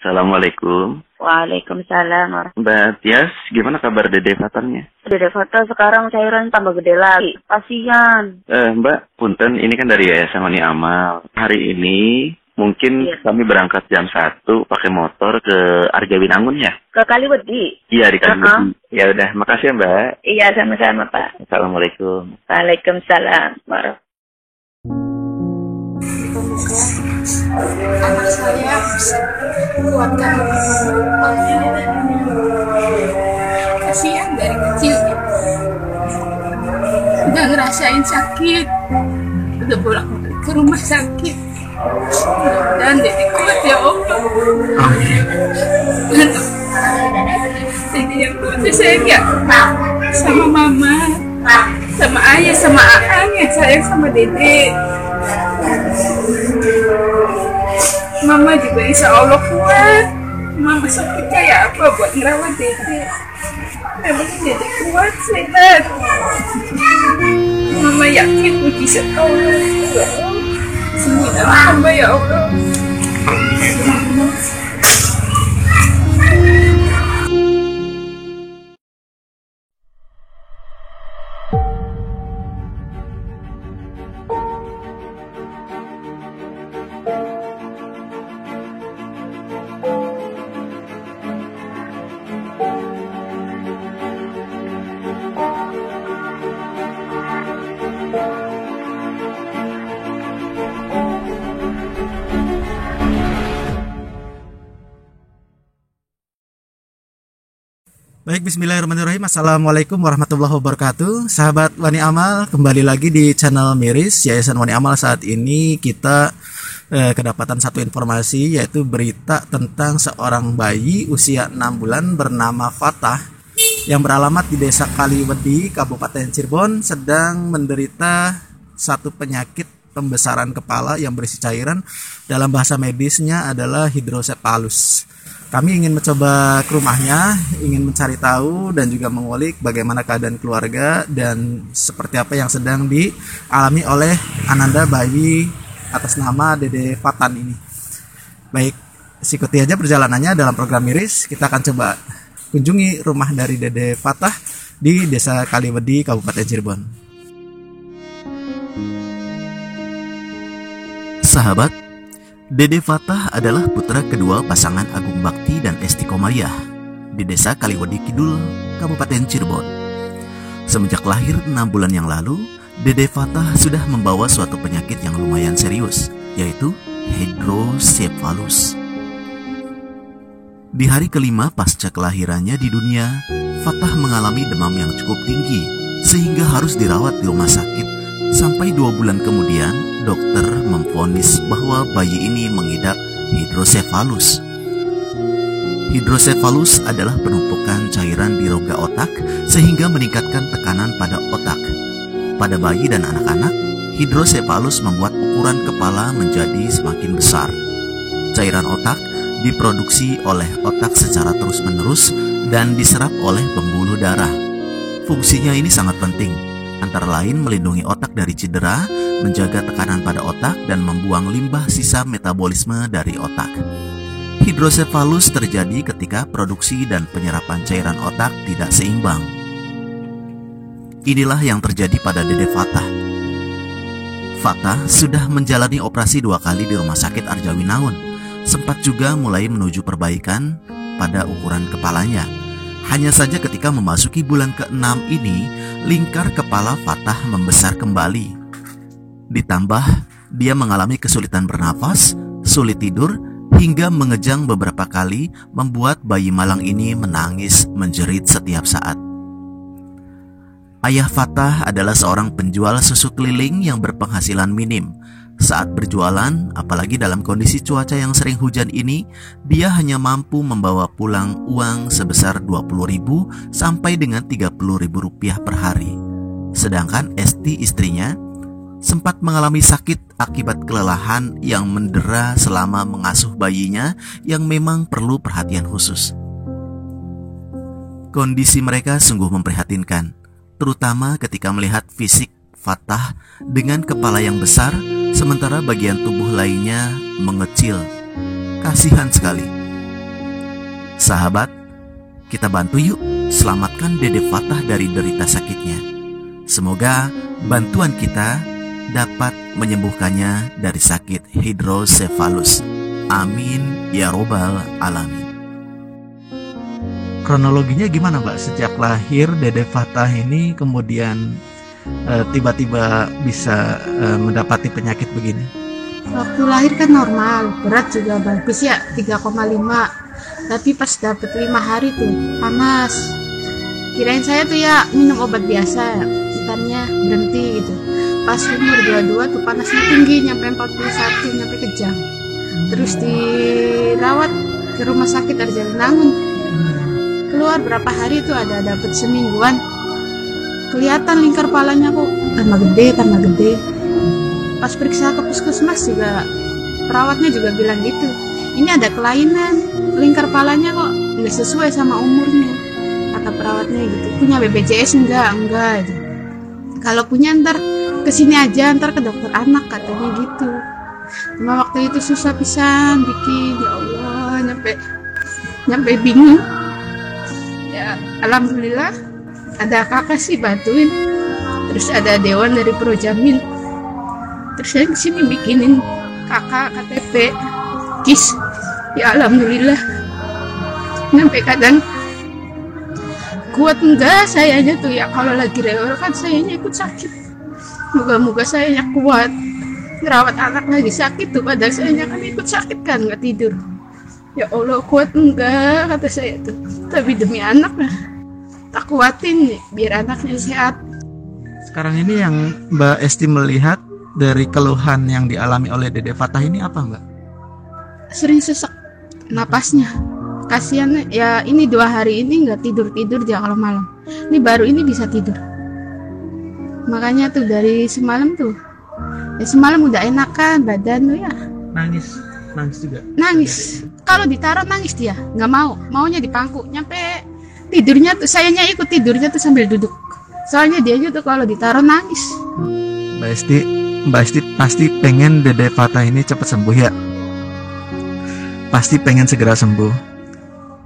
Assalamualaikum. Waalaikumsalam. Mbak Tias, gimana kabar Dede Fatannya? Dede Fata sekarang cairan tambah gede lagi. Kasihan. Mbak, punten, ini kan dari Yayasan Wani Amal. Hari ini mungkin kami berangkat jam 1 pakai motor ke Arjawinangun ya? Ke Kaliwedi? Iya, di Kaliwedi. Ya udah, makasih ya Mbak. Iya, sama-sama Pak. Assalamualaikum. Waalaikumsalam. Anak saya kuatkan kasihan dari kecil udah ngerasain sakit, udah bolak ke rumah sakit, dan Dede kuat ya Allah. Dede yang kuat saya ya sama mama, sama ayah, sama Aang yang sayang sama Dede. Mama juga insya Allah kuat. Mama sakit kayak apa buat ngerawat Dede. Memang Dede kuat, sehat. Mama yakin mujizat Allah. Sembilan hamba ya Allah. Baik, bismillahirrahmanirrahim. Assalamualaikum warahmatullahi wabarakatuh. Sahabat Wani Amal, kembali lagi di channel Miris Yayasan Wani Amal. Saat ini kita kedapatan satu informasi, yaitu berita tentang seorang bayi usia 6 bulan bernama Fatah yang beralamat di Desa Kaliwedi, Kabupaten Cirebon, sedang menderita satu penyakit pembesaran kepala yang berisi cairan. Dalam bahasa medisnya adalah hidrosefalus. Kami ingin mencoba ke rumahnya, ingin mencari tahu dan juga mengulik bagaimana keadaan keluarga dan seperti apa yang sedang dialami oleh Ananda bayi atas nama Dede Fatan ini. Baik, ikuti aja perjalanannya dalam program Miris. Kita akan coba kunjungi rumah dari Dede Fatah di Desa Kaliwedi, Kabupaten Cirebon. Sahabat, Dede Fatah adalah putra kedua pasangan Agung Bakti dan Esti Komayah di Desa Kaliwedi Kidul, Kabupaten Cirebon. Semenjak lahir 6 bulan yang lalu, Dede Fatah sudah membawa suatu penyakit yang lumayan serius, yaitu hidrosefalus. Di hari kelima pasca kelahirannya di dunia, Fatah mengalami demam yang cukup tinggi sehingga harus dirawat di rumah sakit. Sampai 2 bulan kemudian, dokter memvonis bahwa bayi ini mengidap hidrosefalus. Hidrosefalus adalah penumpukan cairan di rongga otak sehingga meningkatkan tekanan pada otak. Pada bayi dan anak-anak, hidrosefalus membuat ukuran kepala menjadi semakin besar. Cairan otak diproduksi oleh otak secara terus-menerus dan diserap oleh pembuluh darah. Fungsinya ini sangat penting, antara lain melindungi otak dari cedera, menjaga tekanan pada otak, dan membuang limbah sisa metabolisme dari otak. Hidrosefalus terjadi ketika produksi dan penyerapan cairan otak tidak seimbang. Inilah yang terjadi pada Dede Fatah. Fatah sudah menjalani operasi 2 kali di Rumah Sakit Arjawinangun. Sempat juga mulai menuju perbaikan pada ukuran kepalanya. Hanya saja ketika memasuki bulan ke-6 ini, lingkar kepala Fatah membesar kembali. Ditambah, dia mengalami kesulitan bernafas, sulit tidur, hingga mengejang beberapa kali, membuat bayi malang ini menangis menjerit setiap saat. Ayah Fatah adalah seorang penjual susu keliling yang berpenghasilan minim. Saat berjualan, apalagi dalam kondisi cuaca yang sering hujan ini, dia hanya mampu membawa pulang uang sebesar 20.000 sampai dengan 30.000 rupiah per hari. Sedangkan Esti, istrinya, sempat mengalami sakit akibat kelelahan yang mendera selama mengasuh bayinya yang memang perlu perhatian khusus. Kondisi mereka sungguh memprihatinkan, terutama ketika melihat fisik Fatah dengan kepala yang besar, sementara bagian tubuh lainnya mengecil. Kasihan sekali. Sahabat, kita bantu yuk selamatkan Dede Fatah dari derita sakitnya. Semoga bantuan kita dapat menyembuhkannya dari sakit hidrosefalus. Amin ya robbal alamin. Kronologinya gimana Mbak? Sejak lahir Dede Fatah ini kemudian tiba-tiba bisa mendapati penyakit begini? Waktu lahir kan normal, berat juga bagus ya, 3,5. Tapi pas dapet 5 hari tuh panas. Kirain saya tuh ya minum obat biasa, bukannya berhenti gitu. Pas umur 22 tuh panasnya tinggi, nyampe 41, nyampe kejang. Terus dirawat ke rumah sakit Arjawinangun. Keluar berapa hari tuh ada dapet semingguan. Kelihatan lingkar palanya kok tambah gede. Pas periksa ke puskesmas juga perawatnya juga bilang gitu. Ini ada kelainan, lingkar palanya kok nggak sesuai sama umurnya, kata perawatnya gitu. Punya BPJS enggak gitu. Kalau punya ntar kesini aja, ntar ke dokter anak katanya gitu. Cuma waktu itu susah pisan bikin, ya Allah, nyampe bingung. Ya alhamdulillah ada kakak sih bantuin. Terus ada dewan dari Projamin. Terus saya kesini bikinin kakak KTP KIS. Ya alhamdulillah. Sampai kadang kuat enggak sayanya tuh ya, kalau lagi rewel kan sayanya ikut sakit. Moga-moga sayanya kuat. Ngerawat anak lagi sakit tuh, padahal sayanya kan ikut sakit kan, nggak tidur. Ya Allah, kuat enggak kata saya tuh. Tapi demi anak lah, tak kuatin nih, biar anaknya sehat. Sekarang ini yang Mbak Esti melihat dari keluhan yang dialami oleh Dede Fatah ini apa Mbak? Sering sesak napasnya. Kasihan ya, ini 2 hari ini nggak tidur dia kalau malam. Ini baru ini bisa tidur. Makanya tuh dari semalam tuh, ya semalam udah enakan badan tuh ya. Nangis juga. Nangis. Kalau ditaruh nangis dia, nggak maunya dipangku. Nyampe tidurnya tuh, sayanya ikut tidurnya tuh sambil duduk. Soalnya dia juga kalau ditaruh nangis. Mbak Esti pasti pengen Dede Fatah ini cepat sembuh ya. Pasti pengen segera sembuh.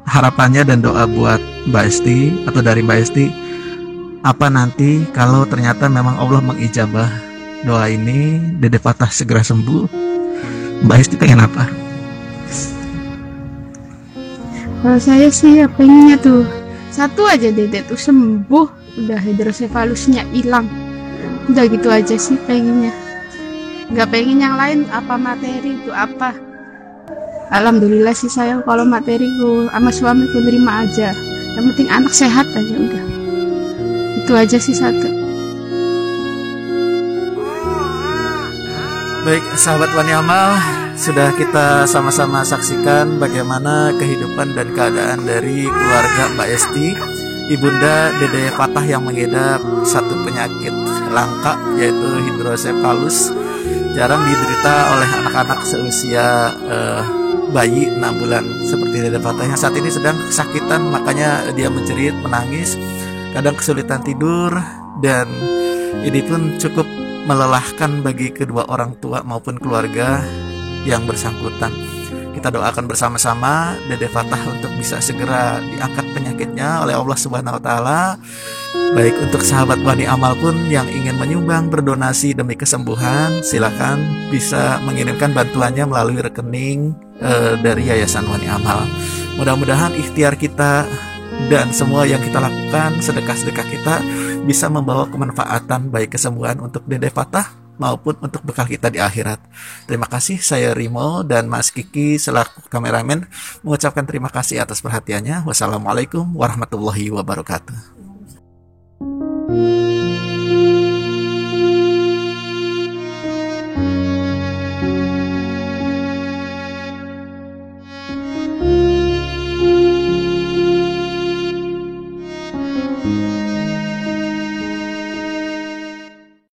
Harapannya dan doa buat Mbak Esti atau dari Mbak Esti, apa nanti kalau ternyata memang Allah mengijabah doa ini, Dede Fatah segera sembuh, Mbak Esti pengen apa? Kalau saya sih ya pengennya tuh satu aja, Dede tuh sembuh, udah hidrosefalusnya hilang. Udah gitu aja sih pengennya. Nggak pengen yang lain, apa materi itu apa. Alhamdulillah sih saya kalau materiku sama suamiku nerima aja. Yang penting anak sehat aja udah. Itu aja sih satu. Baik, sahabat Wani Amal, sudah kita sama-sama saksikan bagaimana kehidupan dan keadaan dari keluarga Mbak Esti, ibunda Dede Fatah yang mengidap satu penyakit langka yaitu hidrosefalus, jarang diderita oleh anak-anak seusia bayi 6 bulan seperti Dede Fatah yang saat ini sedang kesakitan. Makanya dia menjerit, menangis, kadang kesulitan tidur, dan ini pun cukup melelahkan bagi kedua orang tua maupun keluarga yang bersangkutan. Kita doakan bersama-sama Dede Fatah untuk bisa segera diangkat penyakitnya oleh Allah Subhanahu wa taala. Baik untuk sahabat Wani Amal pun yang ingin menyumbang berdonasi demi kesembuhan, silakan bisa mengirimkan bantuannya melalui rekening dari Yayasan Wani Amal. Mudah-mudahan ikhtiar kita dan semua yang kita lakukan, sedekah-sedekah kita bisa membawa kemanfaatan baik kesembuhan untuk Dede Fatah maupun untuk bekal kita di akhirat. Terima kasih, saya Rimo dan Mas Kiki selaku kameramen mengucapkan terima kasih atas perhatiannya. Wassalamualaikum warahmatullahi wabarakatuh.